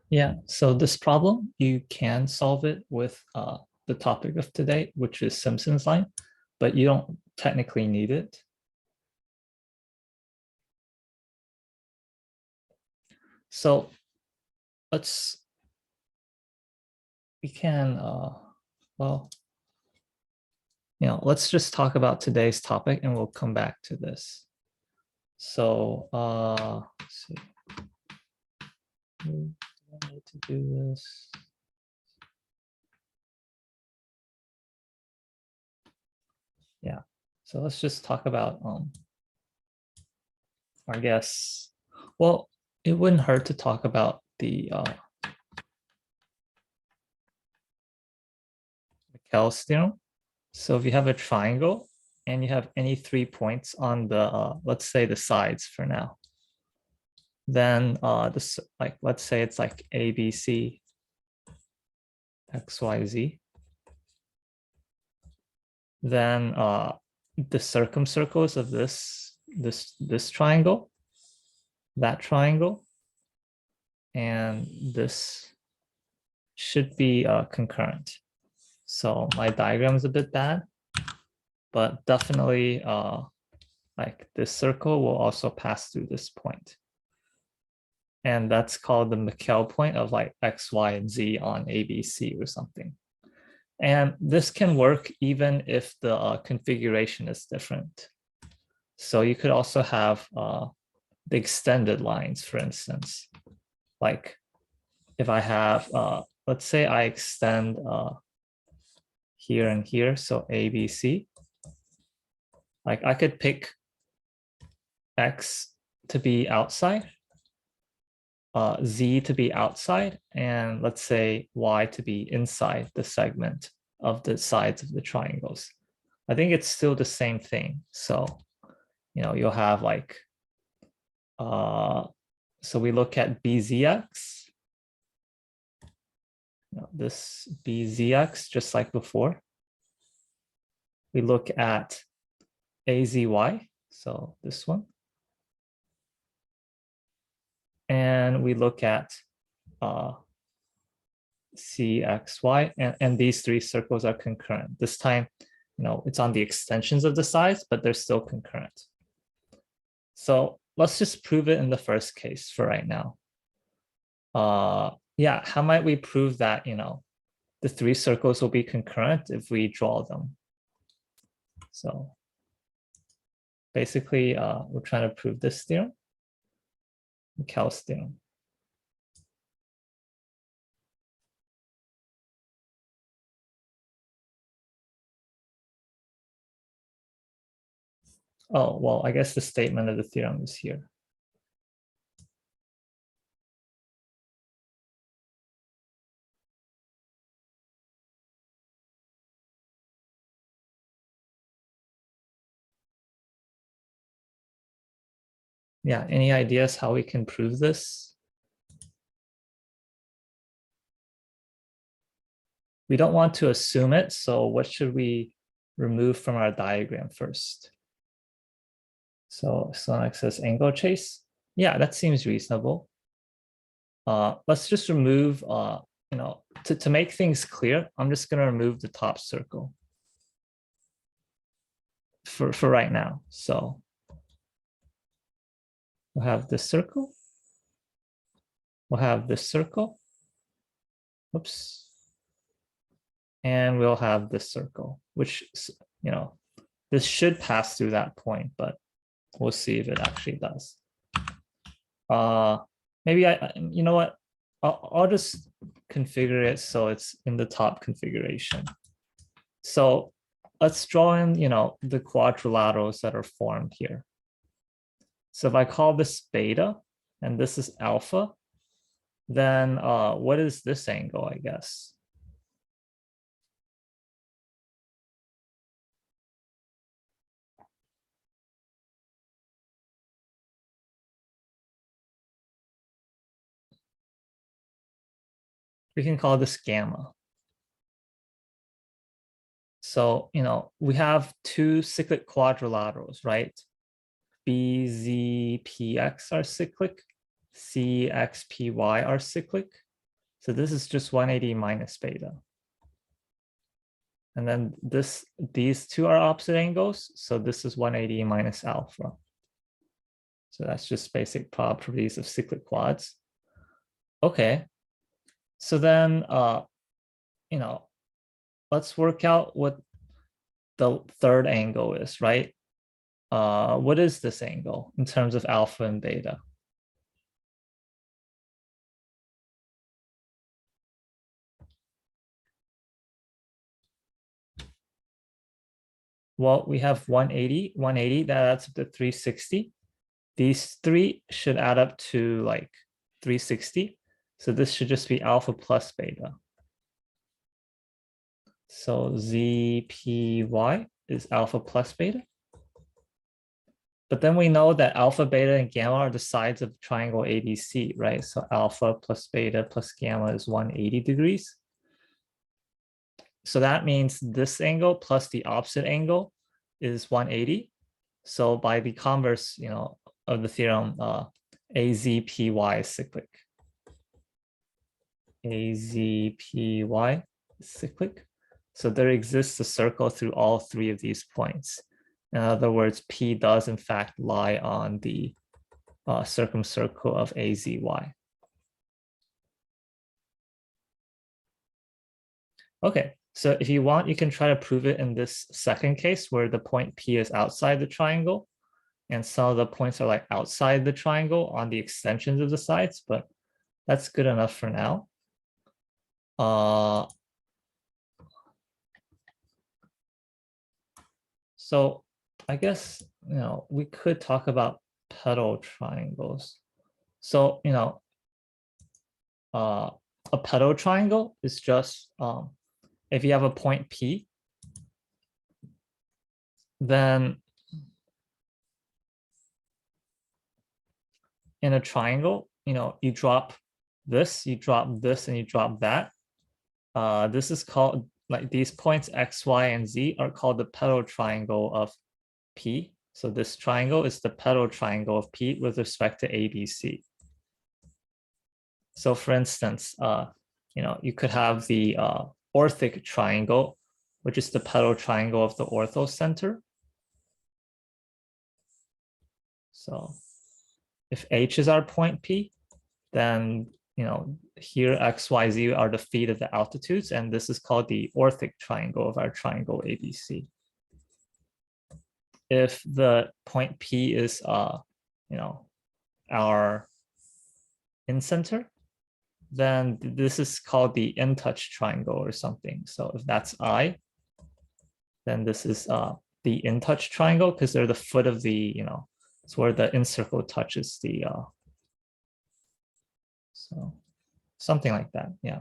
Yeah, so this problem, you can solve it with the topic of today, which is Simpson's line, but you don't technically need it. So we can, well, let's just talk about today's topic and we'll come back to this. So let's see. Do I need to do this? Yeah, so let's just talk about, I guess, well, it wouldn't hurt to talk about the Michel's theorem. So if you have a triangle and you have any 3 points on the, let's say the sides for now, then this, like, let's say it's like A, B, C, X, Y, Z. Then the circumcircles of this triangle, that triangle, and this should be concurrent. So my diagram is a bit bad, but definitely like this circle will also pass through this point. And that's called the Michel point of like X, Y, and Z on ABC or something. And this can work even if the configuration is different. So you could also have the extended lines, for instance. Like if I have, let's say I extend here and here, so ABC. Like I could pick X to be outside, Z to be outside, and let's say Y to be inside the segment of the sides of the triangles. I think it's still the same thing. So, you'll have like, so we look at BZX, this BZX, just like before. We look at AZY, so this one. And we look at CXY, and these 3 circles are concurrent. This time, it's on the extensions of the sides, but they're still concurrent. So let's just prove it in the first case for right now. Yeah, how might we prove that, the 3 circles will be concurrent if we draw them? So basically, we're trying to prove this theorem, Michel's theorem. Oh, well, I guess the statement of the theorem is here. Yeah, any ideas how we can prove this? We don't want to assume it, so what should we remove from our diagram first? So Sonic says angle chase. Yeah, that seems reasonable. Let's just remove, to make things clear, I'm just going to remove the top circle for right now. So we'll have this circle. We'll have this circle. Oops. And we'll have this circle, which, this should pass through that point, but we'll see if it actually does. Maybe you know what? I'll just configure it so it's in the top configuration. So let's draw in, the quadrilaterals that are formed here. So if I call this beta and this is alpha, then what is this angle, I guess? We can call this gamma. So, we have 2 cyclic quadrilaterals, right? BZPX are cyclic. CXPY are cyclic. So this is just 180 minus beta. And then these two are opposite angles. So this is 180 minus alpha. So that's just basic properties of cyclic quads. Okay. So then, let's work out what the third angle is, right? What is this angle in terms of alpha and beta? Well, we have 180, that adds up to 360. These three should add up to like 360. So this should just be alpha plus beta. So ZPY is alpha plus beta. But then we know that alpha, beta, and gamma are the sides of the triangle ABC, right? So alpha plus beta plus gamma is 180 degrees. So that means this angle plus the opposite angle is 180. So by the converse, of the theorem, AZPY is cyclic. AZPY is cyclic. So there exists a circle through all three of these points. In other words, P does in fact lie on the circumcircle of AZY. Okay, so if you want, you can try to prove it in this second case where the point P is outside the triangle and some of the points are like outside the triangle on the extensions of the sides, but that's good enough for now. So I guess, we could talk about petal triangles. So, a petal triangle is just, if you have a point P, then in a triangle, you drop this, and you drop that. This is called, like these points X, Y, and Z are called the petal triangle of P. So this triangle is the petal triangle of P with respect to ABC. So for instance, you could have the Orthic Triangle, which is the petal triangle of the orthocenter. So if H is our point P, then here X, Y, Z are the feet of the altitudes, and this is called the Orthic Triangle of our triangle ABC. If the point P is our incenter, then this is called the in-touch triangle or something. So if that's I, then this is the in-touch triangle because they're the foot of the, it's where the in-circle touches the, so something like that, yeah.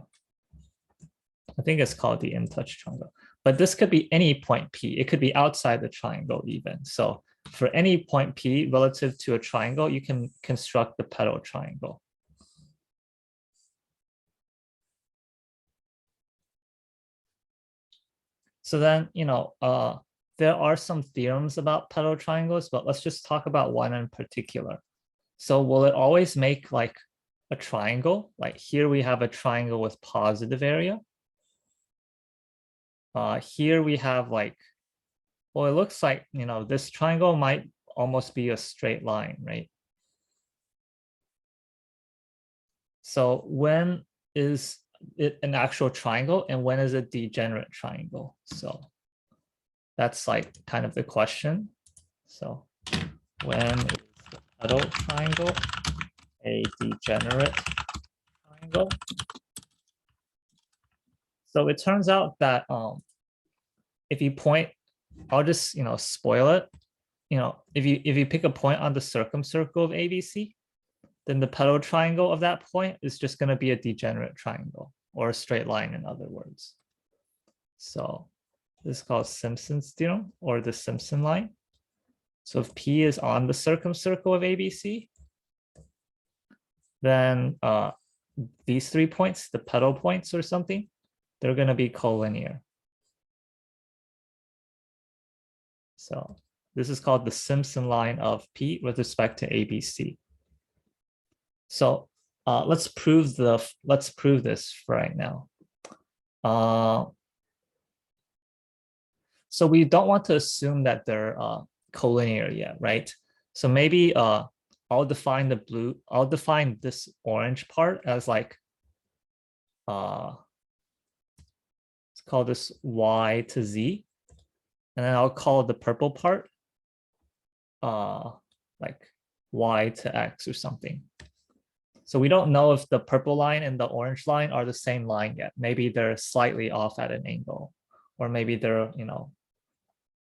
I think it's called the in-touch triangle. But this could be any point P. It could be outside the triangle even. So for any point P relative to a triangle, you can construct the petal triangle. So then, there are some theorems about petal triangles, but let's just talk about one in particular. So will it always make like a triangle? Like here we have a triangle with positive area. Here we have like, well, it looks like, this triangle might almost be a straight line, right? So when is it an actual triangle and when is it degenerate triangle? So that's like kind of the question. So when is the petal triangle a degenerate triangle? So it turns out that if you point, I'll just spoil it. If you pick a point on the circumcircle of ABC, then the petal triangle of that point is just going to be a degenerate triangle or a straight line, in other words. So this is called Simpson's theorem or the Simpson line. So if P is on the circumcircle of ABC, then these 3 points, the petal points or something, they're going to be collinear. So this is called the Simpson line of P with respect to ABC. So let's prove this right now. So we don't want to assume that they're collinear yet, right? So maybe I'll define this orange part as like let's call this y to z, and then I'll call the purple part like y to x or something. So we don't know if the purple line and the orange line are the same line yet. Maybe they're slightly off at an angle, or maybe they're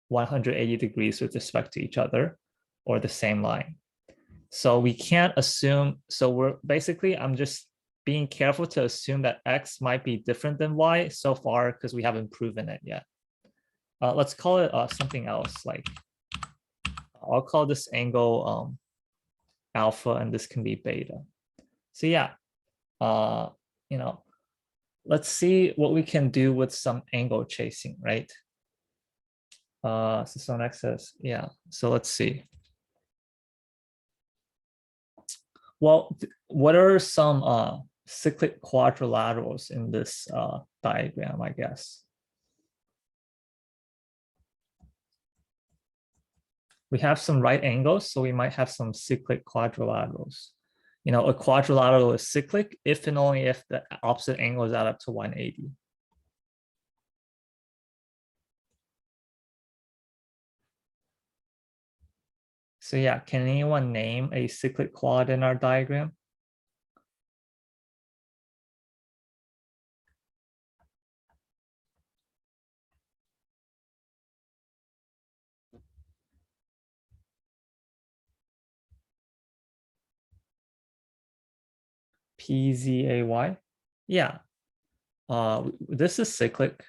180 degrees with respect to each other, or the same line. So we can't assume. So I'm just being careful to assume that x might be different than y so far because we haven't proven it yet. Let's call it something else. Like I'll call this angle alpha, and this can be beta. So yeah, let's see what we can do with some angle chasing, right? So some excess, yeah. So let's see. Well, what are some cyclic quadrilaterals in this diagram, I guess? We have some right angles, so we might have some cyclic quadrilaterals. A quadrilateral is cyclic if and only if the opposite angles add up to 180. So yeah, can anyone name a cyclic quad in our diagram? PZAY? Yeah, this is cyclic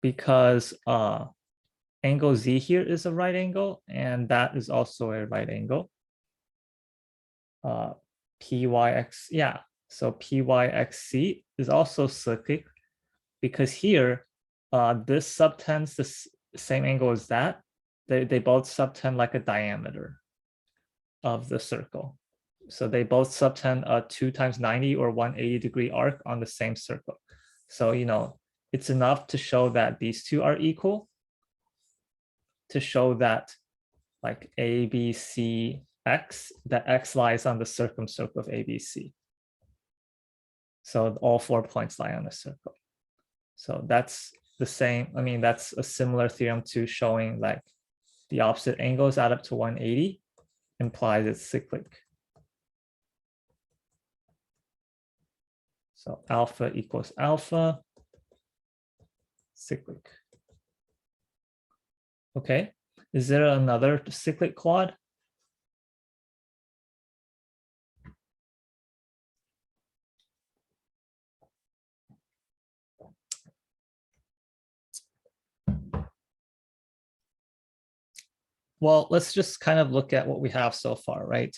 because angle Z here is a right angle, and that is also a right angle. PYX, yeah, so PYXC is also cyclic because here, this subtends the same angle as that. They both subtend like a diameter of the circle. So they both subtend a 2 times 90 or 180 degree arc on the same circle. So, it's enough to show that these two are equal, to show that like ABCX, that X lies on the circumcircle of ABC. So all 4 points lie on the circle. So that's the same. I mean, that's a similar theorem to showing like the opposite angles add up to 180 implies it's cyclic. So alpha equals alpha, cyclic. Okay, is there another cyclic quad? Well, let's just kind of look at what we have so far, right?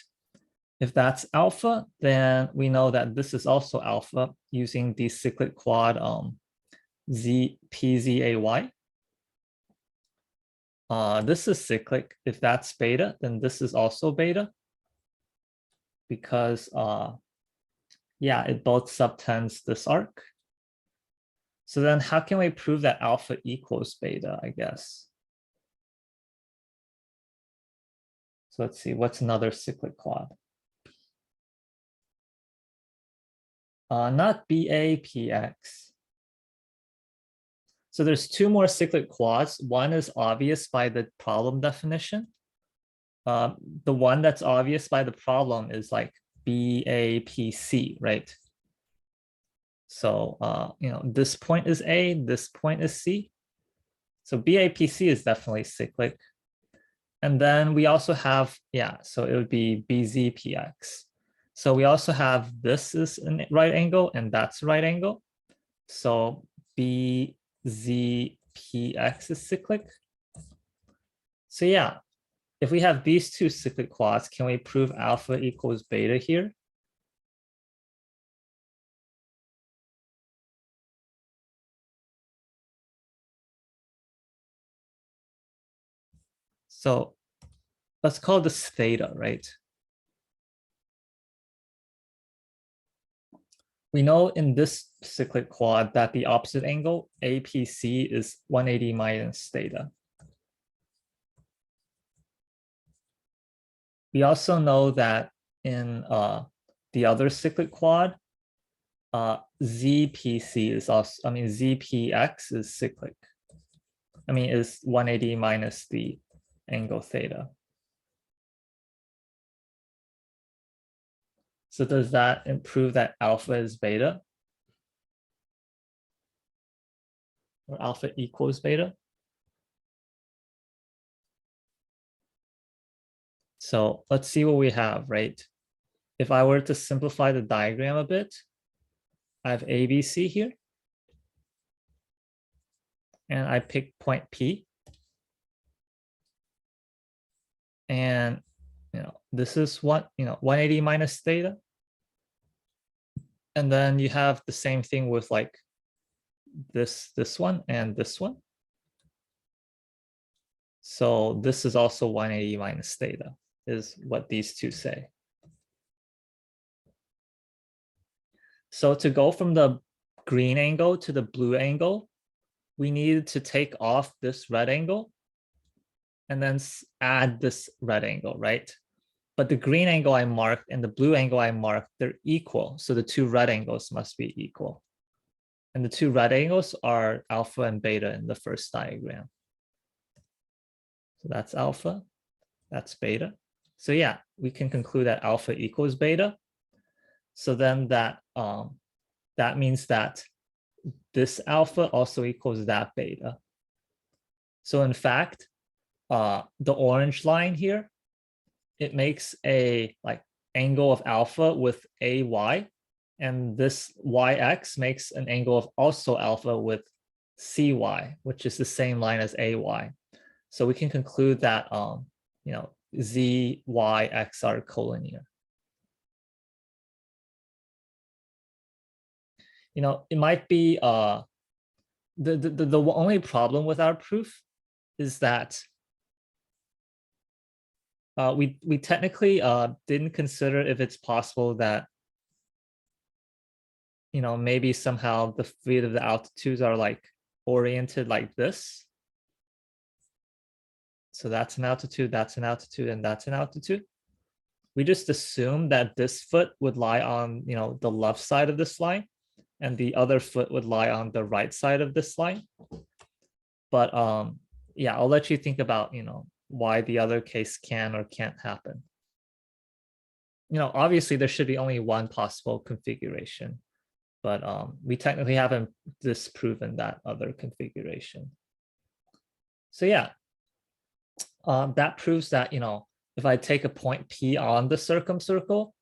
If that's alpha, then we know that this is also alpha using the cyclic quad PZAY. This is cyclic. If that's beta, then this is also beta because yeah, it both subtends this arc. So then how can we prove that alpha equals beta, I guess? So let's see, what's another cyclic quad? Not BAPX. So there's two more cyclic quads. One is obvious by the problem definition. The one that's obvious by the problem is like BAPC, right? So, this point is A, this point is C. So BAPC is definitely cyclic. And then we also have, yeah, so it would be BZPX. So we also have this is a right angle and that's a right angle. So BZPX is cyclic. So yeah, if we have these two cyclic quads, can we prove alpha equals beta here? So let's call this theta, right? we know in this cyclic quad that the opposite angle, APC, is 180 minus theta. We also know that in the other cyclic quad, ZPC is also, ZPX is cyclic. Is 180 minus the angle theta. So does that prove that alpha is beta? Or alpha equals beta? So let's see what we have, right? If I were to simplify the diagram a bit, I have ABC here. And I pick point P. And this is what 180 minus theta. And then you have the same thing with like this one and this one. So this is also 180 minus theta is what these two say. So to go from the green angle to the blue angle, we needed to take off this red angle and then add this red angle, right? But the green angle I marked and the blue angle I marked, they're equal. So the two red angles must be equal. And the two red angles are alpha and beta in the first diagram. So that's alpha, that's beta. So yeah, we can conclude that alpha equals beta. So then that means that this alpha also equals that beta. So in fact, the orange line here, it makes a angle of alpha with AY, and this YX makes an angle of also alpha with CY, which is the same line as AY. So we can conclude that Z, Y, X are collinear. It might be the only problem with our proof is that we technically didn't consider if it's possible that maybe somehow the feet of the altitudes are oriented like this. So that's an altitude, that's an altitude, and that's an altitude. We just assume that this foot would lie on the left side of this line, and the other foot would lie on the right side of this line. But yeah, I'll let you think about why the other case can or can't happen. Obviously there should be only one possible configuration, but we technically haven't disproven that other configuration. So yeah, that proves that if I take a point P on the circumcircle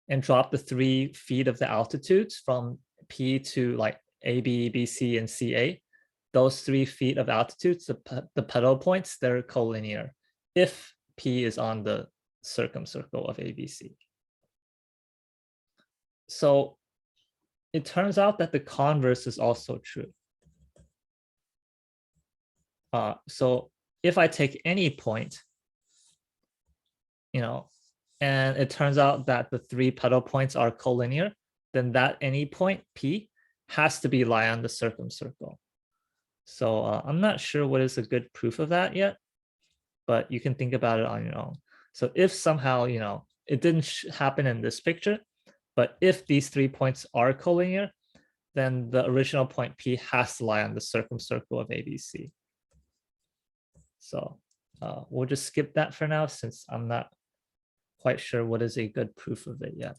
and drop the 3 feet of the altitudes from P to A, B, B, C, and CA, those 3 feet of altitudes, the petal points, they're collinear if P is on the circumcircle of ABC. So it turns out that the converse is also true. So if I take any point, and it turns out that the 3 petal points are collinear, then that any point P has to be lie on the circumcircle. So I'm not sure what is a good proof of that yet, but you can think about it on your own. So if somehow, it didn't happen in this picture, but if these 3 points are collinear, then the original point P has to lie on the circumcircle of ABC. So we'll just skip that for now since I'm not quite sure what is a good proof of it yet.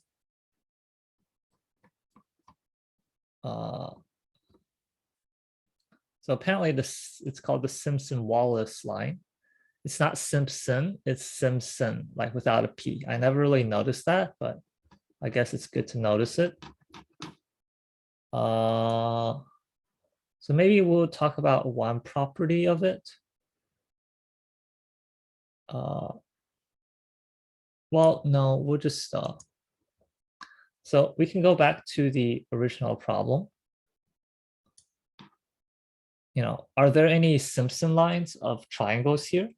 So apparently it's called the Simpson-Wallace line. It's not Simpson, it's Simpson, without a P. I never really noticed that, but I guess it's good to notice it. So maybe we'll talk about one property of it. Well, no, we'll just so we can go back to the original problem. Are there any Simpson lines of triangles here?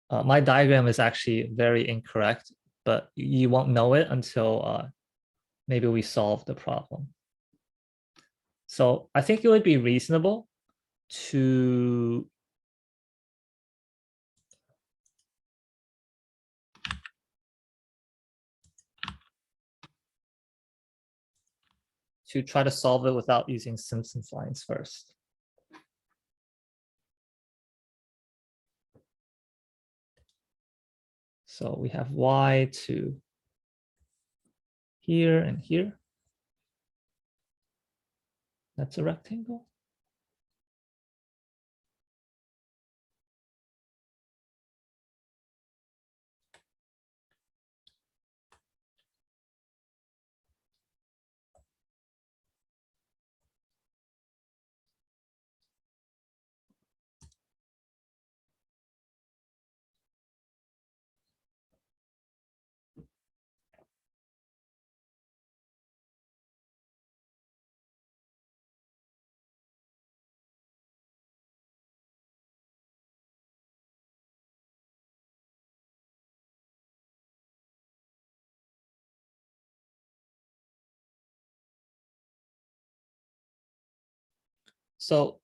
My diagram is actually very incorrect, but you won't know it until maybe we solve the problem. So I think it would be reasonable to try to solve it without using Simpson's lines first. So we have y to here and here. That's a rectangle. So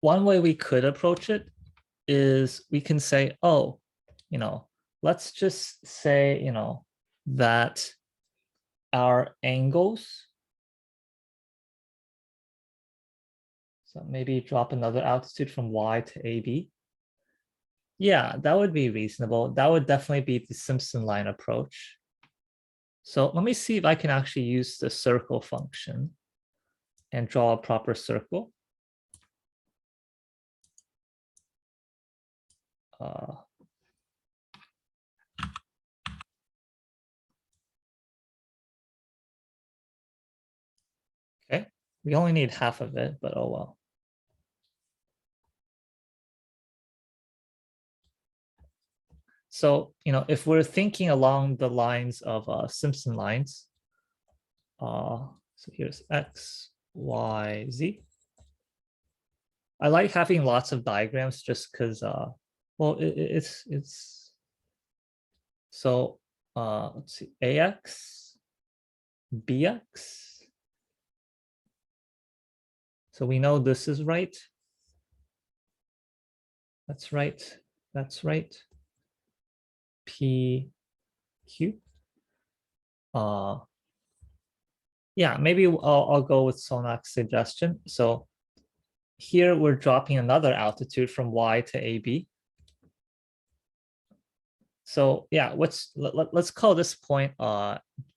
one way we could approach it is we can say, oh, let's just say, that our angles, so maybe drop another altitude from y to AB. Yeah, that would be reasonable. That would definitely be the Simpson line approach. So let me see if I can actually use the circle function and draw a proper circle. Okay, we only need half of it, but oh well. So, if we're thinking along the lines of Simpson lines, so here's X, Y, Z. I like having lots of diagrams just because, well, it's so let's see, AX, BX. So we know this is right. That's right. That's right. P, Q. Yeah, maybe I'll go with Sonak's suggestion. So here we're dropping another altitude from Y to AB. So yeah, let's call this point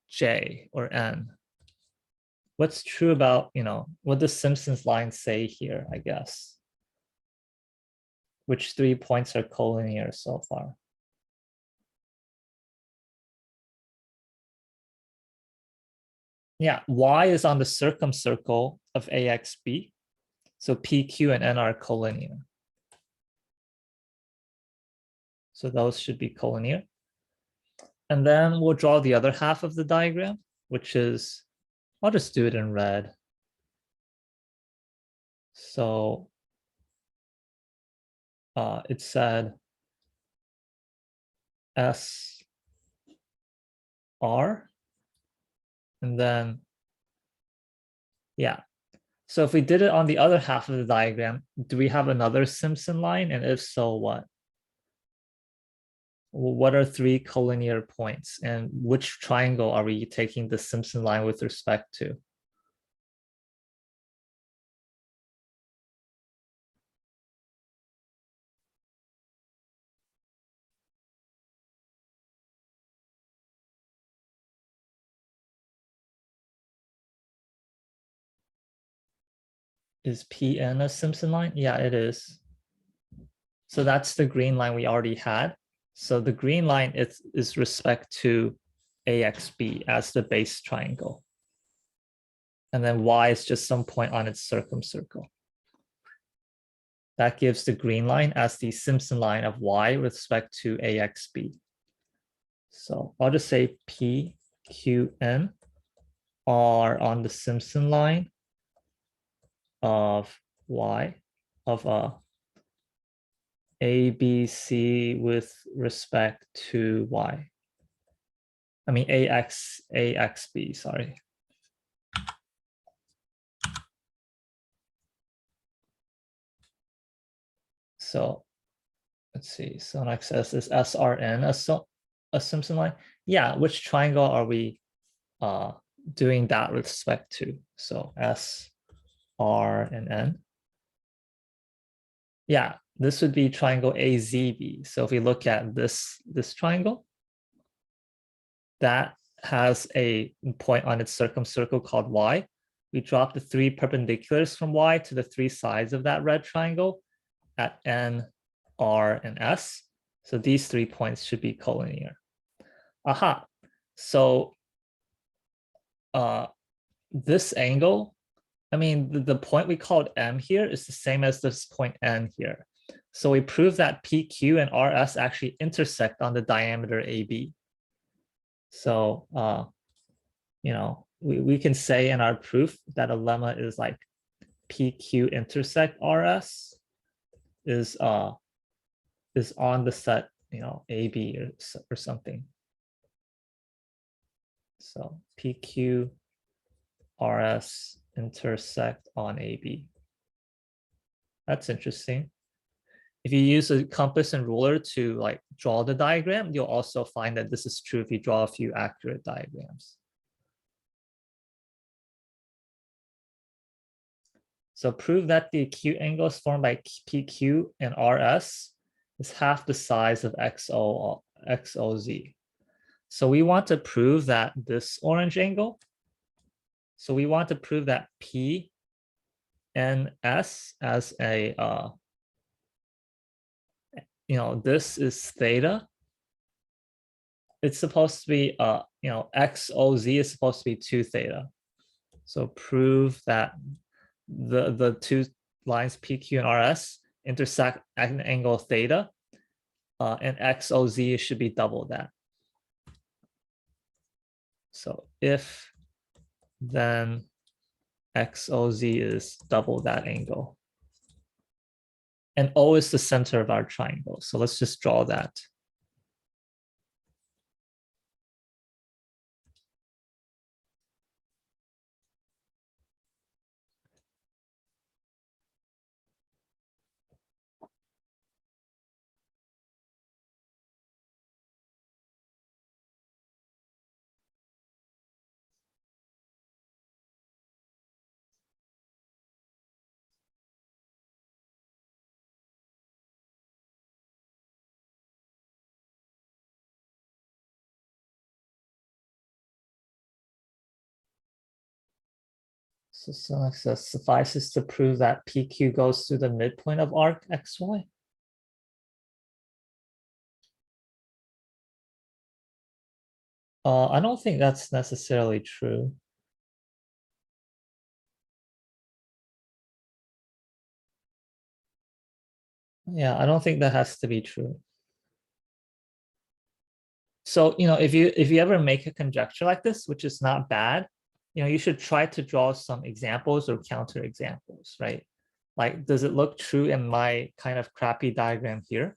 J or N. What's true about, what does Simpson's line say here, I guess? Which 3 points are collinear so far? Yeah, Y is on the circumcircle of AXB. So P, Q, and N are collinear. So those should be collinear. And then we'll draw the other half of the diagram, which is, I'll just do it in red. So it said S, R, and then, yeah. So if we did it on the other half of the diagram, do we have another Simpson line? And if so, what? What are 3 collinear points? And which triangle are we taking the Simpson line with respect to? Is PN a Simpson line? Yeah, it is. So that's the green line we already had. So the green line is respect to AXB as the base triangle. And then Y is just some point on its circumcircle. That gives the green line as the Simpson line of Y with respect to AXB. So I'll just say P, Q, N are on the Simpson line of Y, of A, B, C with respect to Y. I mean AX, AXB, sorry. So let's see. So next S is SRN, a Simpson line. Yeah, which triangle are we doing that with respect to? So S, R, and N. Yeah, this would be triangle AZB. So if we look at this triangle, that has a point on its circumcircle called Y. We drop the 3 perpendiculars from Y to the 3 sides of that red triangle at N, R, and S. So these 3 points should be collinear. Aha. So this angle, I mean, the point we called M here is the same as this point N here. So we prove that PQ and RS actually intersect on the diameter AB. So, you know, we can say in our proof that a lemma is like PQ intersect RS is on the set, you know, AB or something. So PQ RS intersect on AB. That's interesting. If you use a compass and ruler to like draw the diagram, you'll also find that this is true if you draw a few accurate diagrams. So prove that the acute angles formed by PQ and RS is half the size of XOZ. So we want to prove that this orange angle. So we want to prove that PNS as a, you know, this is theta. It's supposed to be, you know, XOZ is supposed to be 2 theta. So prove that the 2 lines PQ and RS intersect at an angle theta, and XOZ should be double that. So if then XOZ is double that angle. And O is the center of our triangle. So let's just draw that. So Alex says suffices to prove that PQ goes through the midpoint of arc XY. I don't think that's necessarily true. Yeah, I don't think that has to be true. So, you know, if you ever make a conjecture like this, which is not bad, you know, you should try to draw some examples or counter examples, right? Like, does it look true in my kind of crappy diagram here?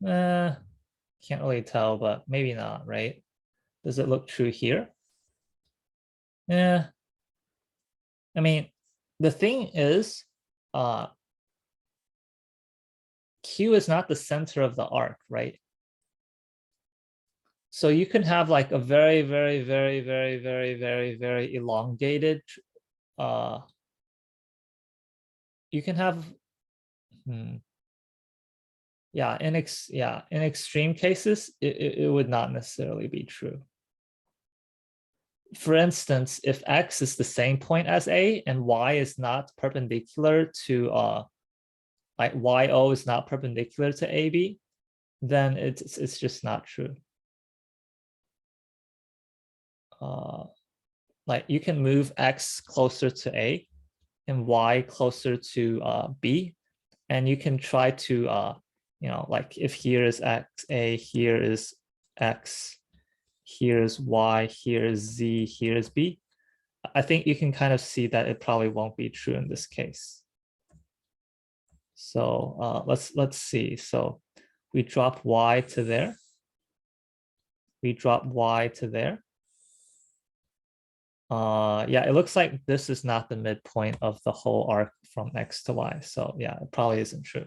Can't really tell, but maybe not, right? Does it look true here? Yeah. I mean, the thing is, Q is not the center of the arc, right? So you can have like a very, very, very, very, very, very, very elongated, you can have, yeah, in extreme cases, it would not necessarily be true. For instance, if X is the same point as A and Y is not perpendicular to, like YO is not perpendicular to AB, then it's just not true. Like you can move X closer to A and Y closer to B, and you can try to, you know, like if here is X, A, here is X, here is Y, here is Z, here is B. I think you can kind of see that it probably won't be true in this case. So let's see. So we drop Y to there. We drop Y to there. Yeah, it looks like this is not the midpoint of the whole arc from X to Y. So yeah, it probably isn't true.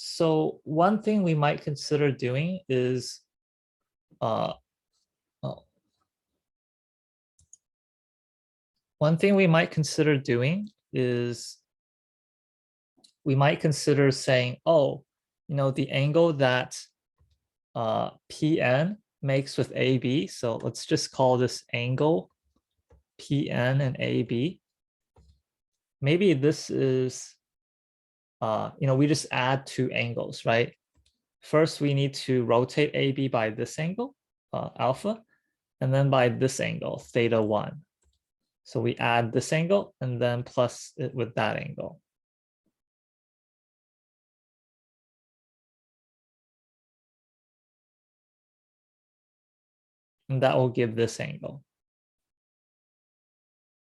So one thing we might consider doing is uh, oh, one thing we might consider doing is we might consider saying, oh, the angle that PN makes with AB. So let's just call this angle PN and AB. Maybe this is, we just add two angles, right? First, we need to rotate AB by this angle, alpha, and then by this angle, theta 1. So we add this angle and then plus it with that angle. And that will give this angle.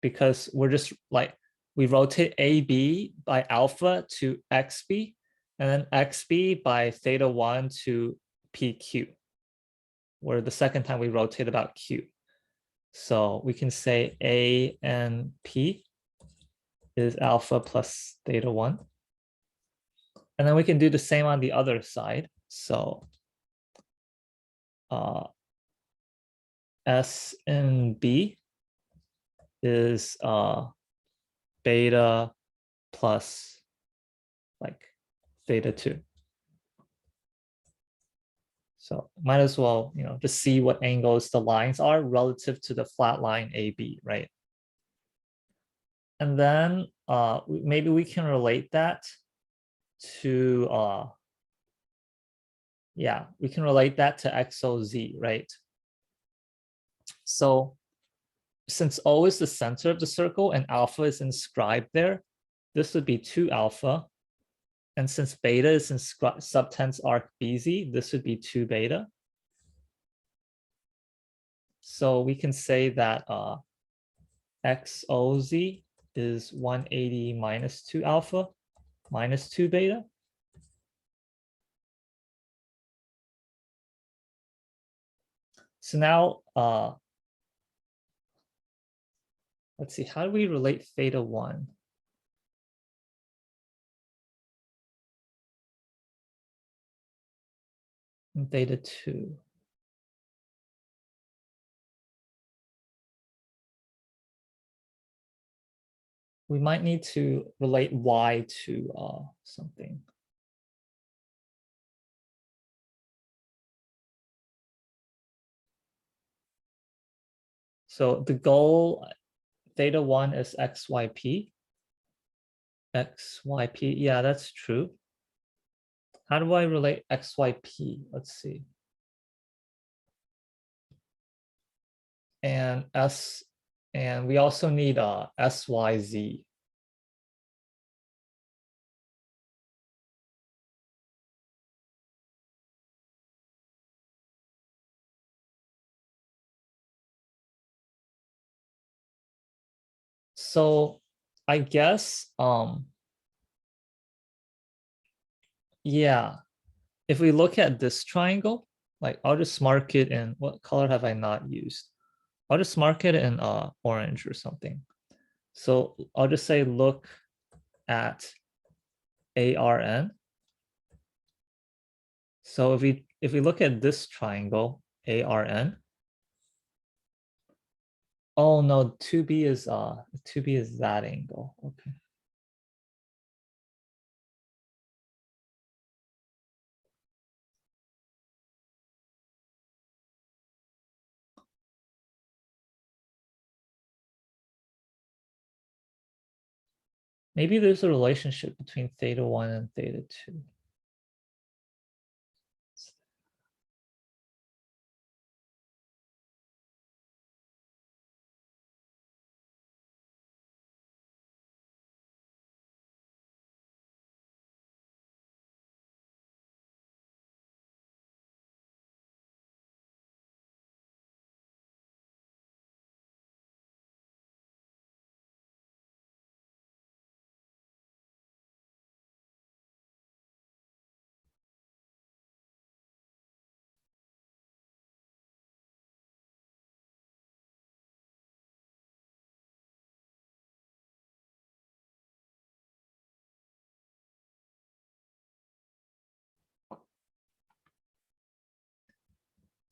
Because we're just like, we rotate AB by alpha to XB, and then XB by theta 1 to PQ, where the second time we rotate about Q. So we can say A and P is alpha plus theta 1. And then we can do the same on the other side. So S and B is beta plus like theta 2. So might as well, just see what angles the lines are relative to the flat line AB, right? And then maybe we can relate that to, we can relate that to XOZ, right? So since O is the center of the circle and alpha is inscribed there, this would be 2 alpha. And since beta is in subtense arc BZ, this would be 2 beta. So we can say that XOZ is 180 minus 2 alpha minus 2 beta. So now, let's see, how do we relate theta 1? And theta 2? We might need to relate y to something. So the goal, theta 1 is XYP. XYP, yeah, that's true. How do I relate XYP? Let's see. And we also need SYZ. So I guess, yeah, if we look at this triangle, like I'll just mark it in, what color have I not used? I'll just mark it in orange or something. So I'll just say, look at ARN. So if we look at this triangle, ARN, oh no, 2B is that angle. Okay. Maybe there's a relationship between theta 1 and theta 2.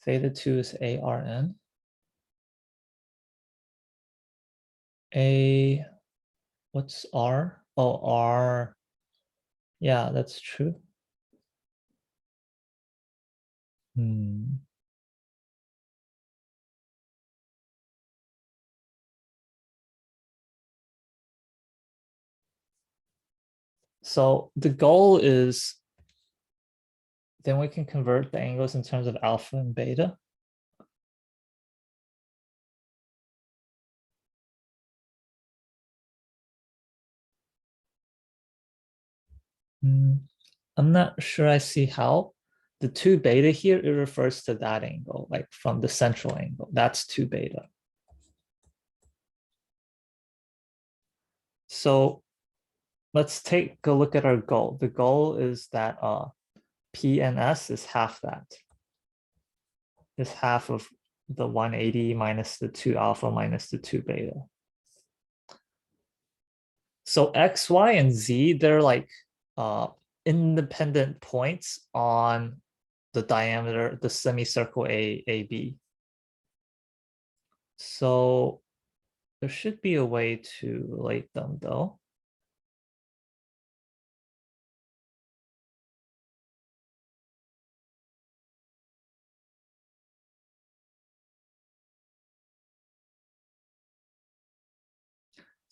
Theta 2 is ARN. What's R? Oh, R. Yeah, that's true. So the goal is then we can convert the angles in terms of alpha and beta. I'm not sure I see how. The 2 beta here, it refers to that angle, like from the central angle. That's 2 beta. So let's take a look at our goal. The goal is that P and S is half that. Is half of the 180 minus the 2 alpha minus the 2 beta. So X, Y, and Z, they're like independent points on the diameter, the semicircle AB. So there should be a way to relate them though.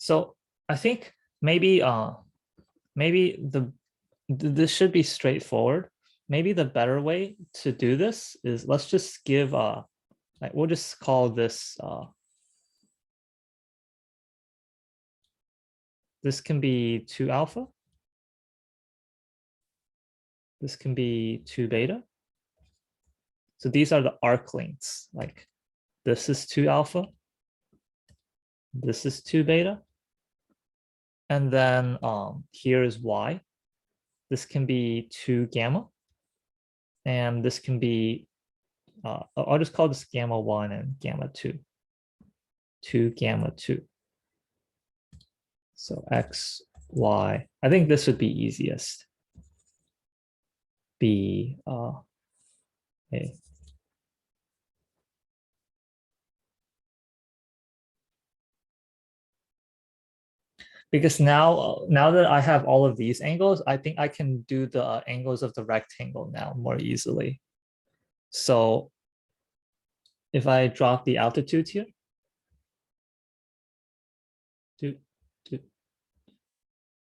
So I think maybe this should be straightforward. Maybe the better way to do this is let's just give like we'll just call this this can be 2 alpha. This can be 2 beta. So these are the arc lengths. Like this is 2 alpha. This is 2 beta. And then here is Y. This can be 2 gamma. And this can be, I'll just call this gamma 1 and gamma 2. 2 gamma 2. So X, Y. I think this would be easiest. B, A. Because now that I have all of these angles, I think I can do the angles of the rectangle now more easily. So if I drop the altitudes here, do, do,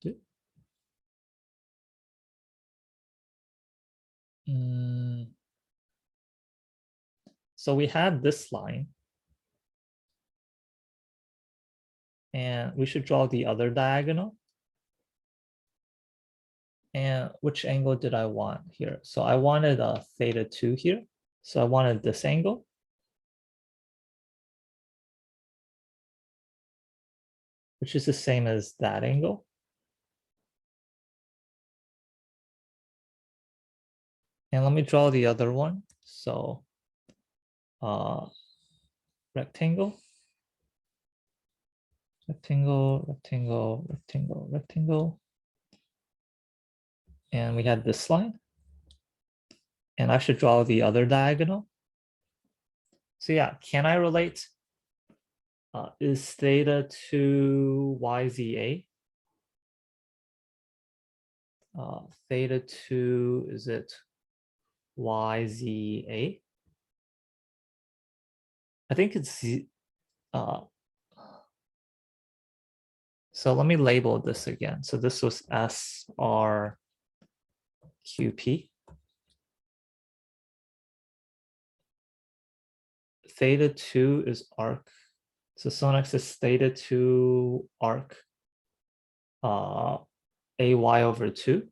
do. So we had this line, and we should draw the other diagonal. And which angle did I want here? So I wanted a theta 2 here. So I wanted this angle. Which is the same as that angle. And let me draw the other one. So rectangle, rectangle, rectangle, rectangle, rectangle. And we had this line. And I should draw the other diagonal. So yeah, can I relate? Is theta 2 YZA? Theta 2, is it YZA? I think it's So let me label this again. So this was SRQP. Theta 2 is arc. So Sonex is theta 2 arc AY over 2.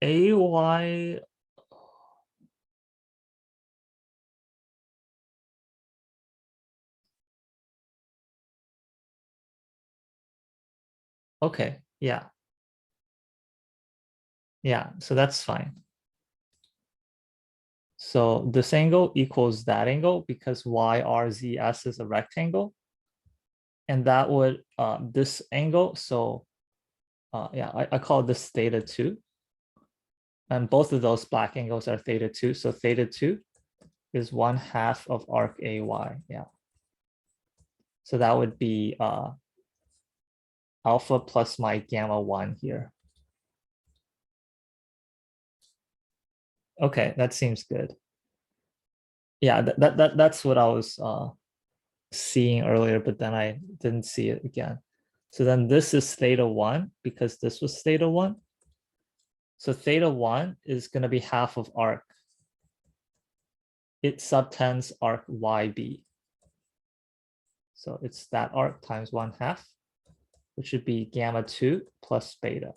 AY, okay, yeah. Yeah, so that's fine. So this angle equals that angle because YRZS is a rectangle. And that would, this angle, so yeah, I call this theta 2. And both of those black angles are theta 2. So theta 2 is 1/2 of arc AY, yeah. So that would be alpha plus my gamma 1 here. Okay, that seems good. Yeah, that's what I was seeing earlier, but then I didn't see it again. So then this is theta 1 because this was theta 1. So theta 1 is going to be half of arc. It subtends arc YB. So it's that arc times 1/2, which should be gamma 2 plus beta.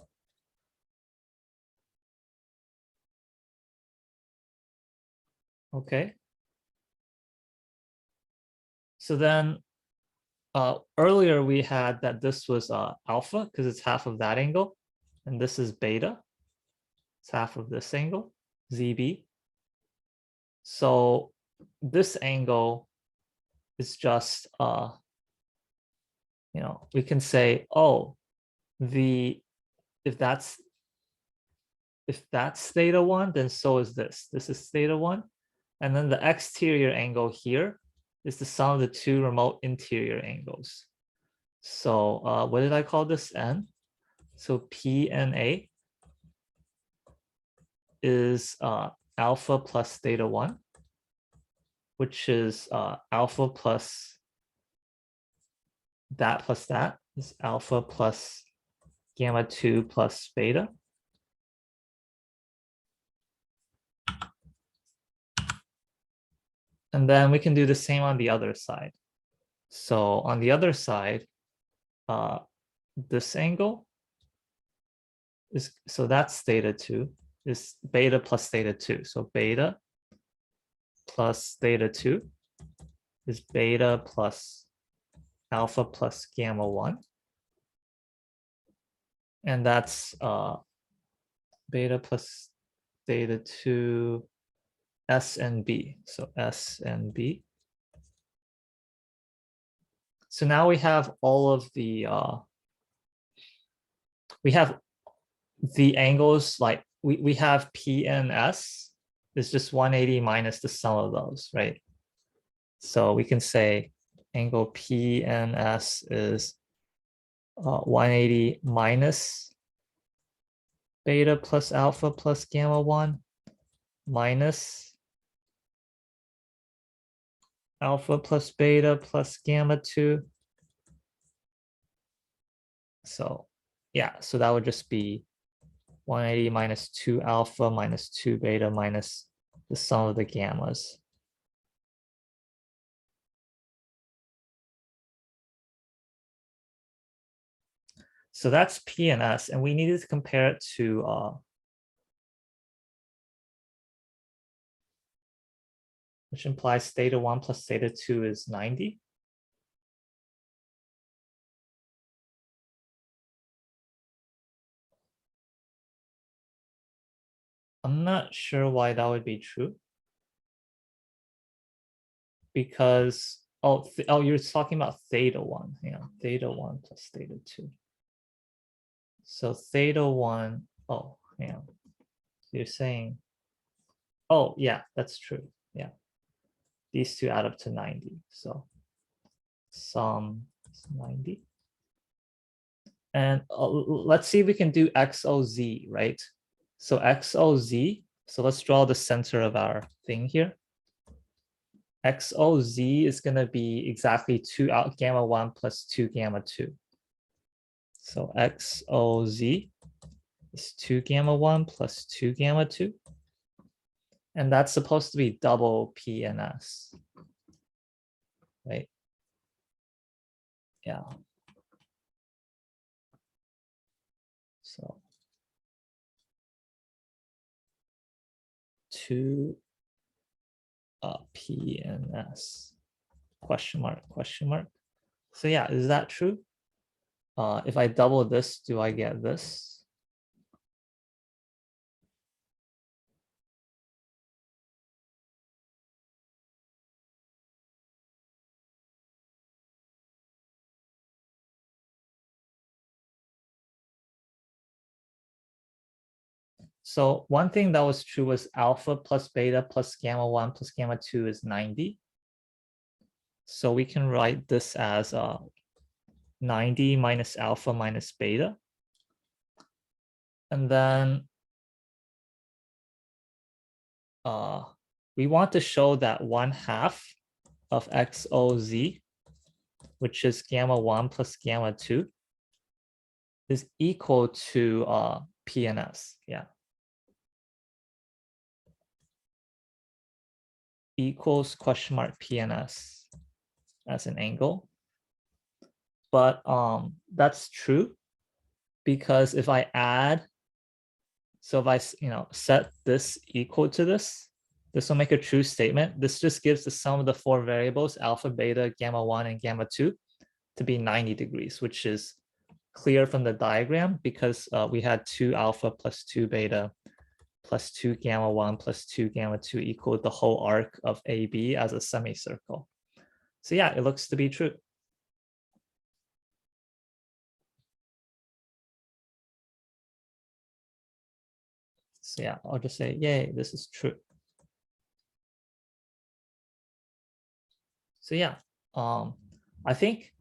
Okay. So then earlier we had that this was alpha because it's half of that angle. And this is beta. It's half of this angle, ZB. So this angle is just, we can say, oh, if that's theta 1, then so is this. This is theta 1. And then the exterior angle here is the sum of the two remote interior angles. So what did I call this? N? So PNA is alpha plus theta 1, which is alpha plus that is alpha plus gamma 2 plus beta. And then we can do the same on the other side. So on the other side, this angle is, so that's theta 2, is beta plus theta 2. So beta plus theta 2 is beta plus alpha plus gamma 1. And that's beta plus theta 2 S and B. So S and B. So now we have all of the we have the angles, like we have P and S is just 180 minus the sum of those, right? So we can say angle P and S is 180 minus beta plus alpha plus gamma 1 minus alpha plus beta plus gamma 2. So yeah, so that would just be 180 minus 2 alpha minus 2 beta minus the sum of the gammas. So that's P and S, and we needed to compare it to which implies theta 1 plus theta 2 is 90. I'm not sure why that would be true. Because, you're talking about theta 1. Yeah, theta 1 plus theta 2. So theta 1, hang on. You're saying, oh, yeah, that's true. Yeah. These two add up to 90. So sum is 90. And let's see if we can do XOZ, right? So XOZ, so let's draw the center of our thing here. XOZ is going to be exactly 2 out gamma 1 plus 2 gamma 2. So XOZ is 2 gamma 1 plus 2 gamma 2. And that's supposed to be double P and S, right? Yeah. So 2 P and S, question mark, question mark. So yeah, is that true? If I double this, do I get this? So one thing that was true was alpha plus beta plus gamma 1 plus gamma 2 is 90. So we can write this as 90 minus alpha minus beta. And then we want to show that 1/2 of XOZ, which is gamma 1 plus gamma 2, is equal to P and S. Yeah. Equals question mark P and S as an angle. But that's true because if I add, so if I set this equal to this will make a true statement. This just gives the sum of the 4 variables, alpha, beta, gamma 1, and gamma 2, to be 90 degrees, which is clear from the diagram because we had 2 alpha plus 2 beta plus 2 gamma 1 plus 2 gamma 2 equal the whole arc of AB as a semicircle. So yeah, it looks to be true. So yeah, I'll just say, yay, this is true. So yeah, I think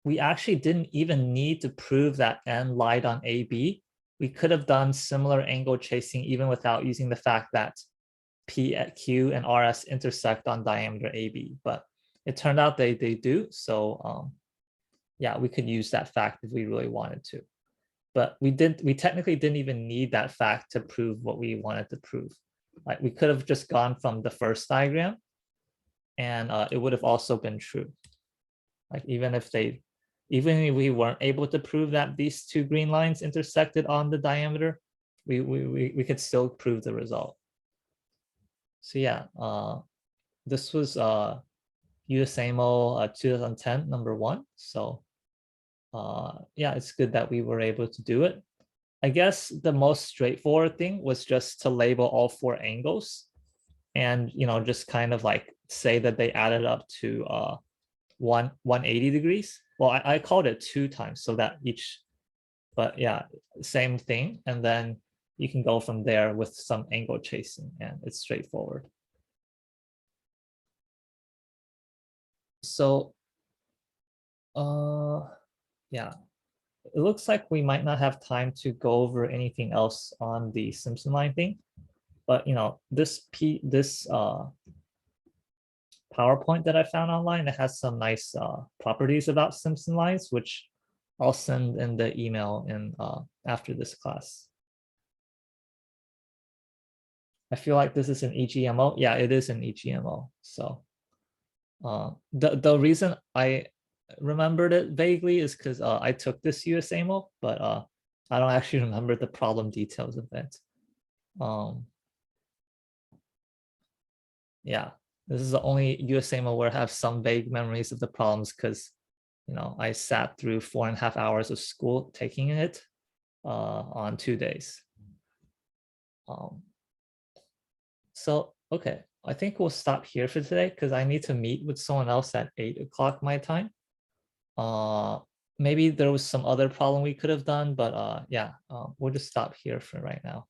we actually didn't even need to prove that N lied on AB. We could have done similar angle chasing even without using the fact that P at Q and RS intersect on diameter AB, but it turned out they do. So yeah, we could use that fact if we really wanted to. But we technically didn't even need that fact to prove what we wanted to prove. Like we could have just gone from the first diagram and it would have also been true. Like even if we weren't able to prove that these 2 green lines intersected on the diameter, we could still prove the result. So yeah, this was USAMO 2010 number 1. So yeah, it's good that we were able to do it. I guess the most straightforward thing was just to label all 4 angles and just kind of like say that they added up to 180 degrees. Well, I called it 2 times so that each, but yeah, same thing. And then you can go from there with some angle chasing and it's straightforward. So yeah, it looks like we might not have time to go over anything else on the Simpson line thing, but this PowerPoint that I found online, it has some nice properties about Simpson lines, which I'll send in the email in after this class. I feel like this is an EGMO. Yeah, it is an EGMO. So the reason I remembered it vaguely is because I took this USAMO, but I don't actually remember the problem details of it. Yeah, this is the only USAMO where I have some vague memories of the problems because I sat through 4.5 hours of school taking it on 2 days. So okay, I think we'll stop here for today because I need to meet with someone else at 8 o'clock my time. Maybe there was some other problem we could have done, but yeah, we'll just stop here for right now.